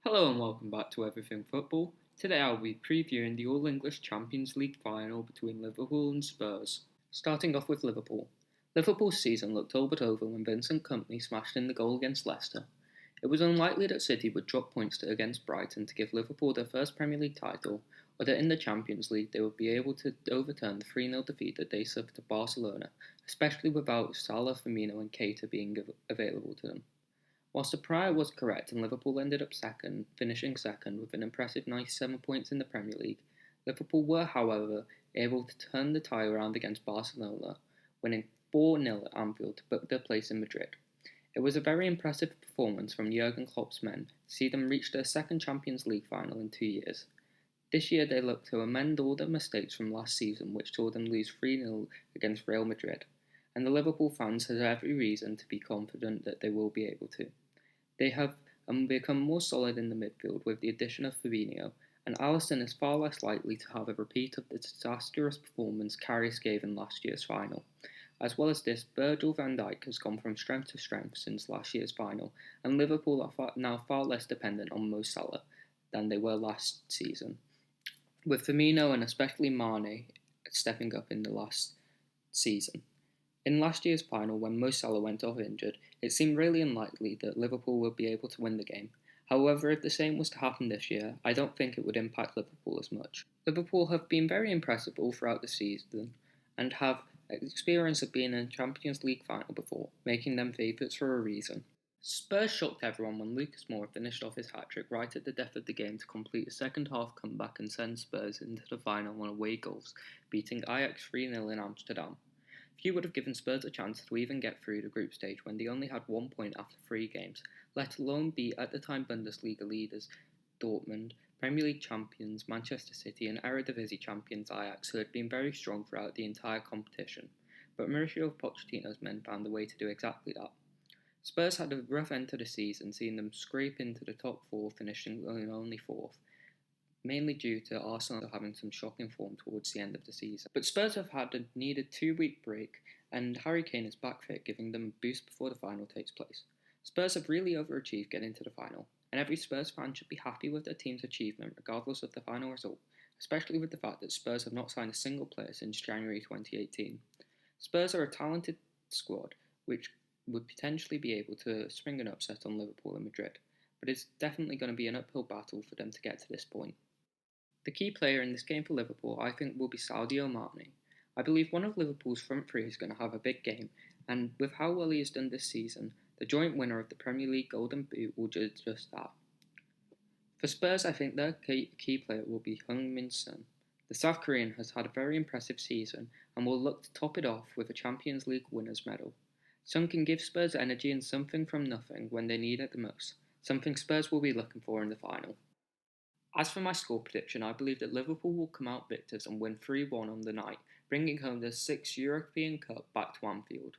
Hello and welcome back to Everything Football. Today I'll be previewing the All English Champions League final between Liverpool and Spurs. Starting off with Liverpool. Liverpool's season looked all but over when Vincent Kompany smashed in the goal against Leicester. It was unlikely that City would drop points against Brighton to give Liverpool their first Premier League title, or that in the Champions League they would be able to overturn the 3-0 defeat that they suffered to Barcelona, especially without Salah, Firmino and Keita being available to them. Whilst the prior was correct and Liverpool ended up finishing second with an impressive 97 points in the Premier League, Liverpool were, however, able to turn the tie around against Barcelona, winning 4-0 at Anfield to book their place in Madrid. It was a very impressive performance from Jurgen Klopp's men to see them reach their second Champions League final in 2 years. This year they look to amend all their mistakes from last season, which saw them lose 3-0 against Real Madrid, and the Liverpool fans have every reason to be confident that they will be able to. They have become more solid in the midfield with the addition of Fabinho, and Alisson is far less likely to have a repeat of the disastrous performance Karius gave in last year's final. As well as this, Virgil van Dijk has gone from strength to strength since last year's final, and Liverpool are now far less dependent on Mo Salah than they were last season, with Firmino and especially Mane stepping up in the last season. In last year's final, when Mo Salah went off injured, it seemed really unlikely that Liverpool would be able to win the game. However, if the same was to happen this year, I don't think it would impact Liverpool as much. Liverpool have been very impressive all throughout the season and have experience of being in a Champions League final before, making them favourites for a reason. Spurs shocked everyone when Lucas Moura finished off his hat-trick right at the death of the game to complete a second-half comeback and send Spurs into the final on away goals, beating Ajax 3-0 in Amsterdam. Few would have given Spurs a chance to even get through the group stage when they only had 1 point after 3 games, let alone beat at the time Bundesliga leaders Dortmund, Premier League champions Manchester City and Eredivisie champions Ajax, who had been very strong throughout the entire competition. But Mauricio Pochettino's men found a way to do exactly that. Spurs had a rough end to the season, seeing them scrape into the top 4, finishing in only 4th, mainly due to Arsenal having some shocking form towards the end of the season. But Spurs have had a needed 2-week break, and Harry Kane is back fit, giving them a boost before the final takes place. Spurs have really overachieved getting to the final, and every Spurs fan should be happy with their team's achievement regardless of the final result, especially with the fact that Spurs have not signed a single player since January 2018. Spurs are a talented squad which would potentially be able to spring an upset on Liverpool and Madrid, but it's definitely going to be an uphill battle for them to get to this point. The key player in this game for Liverpool, I think, will be Sadio Mane. I believe one of Liverpool's front three is going to have a big game, and with how well he has done this season, the joint winner of the Premier League Golden Boot will do just that. For Spurs, I think their key player will be Heung-min Son. The South Korean has had a very impressive season and will look to top it off with a Champions League winners' medal. Son can give Spurs energy and something from nothing when they need it the most, something Spurs will be looking for in the final. As for my score prediction, I believe that Liverpool will come out victors and win 3-1 on the night, bringing home their 6th European Cup back to Anfield.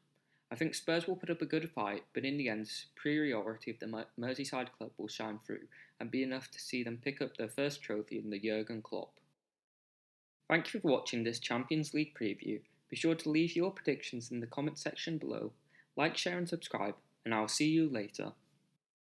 I think Spurs will put up a good fight, but in the end, the superiority of the Merseyside club will shine through and be enough to see them pick up their first trophy in the Jurgen Klopp. Thank you for watching this Champions League preview. Be sure to leave your predictions in the comment section below, like, share and subscribe, and I'll see you later.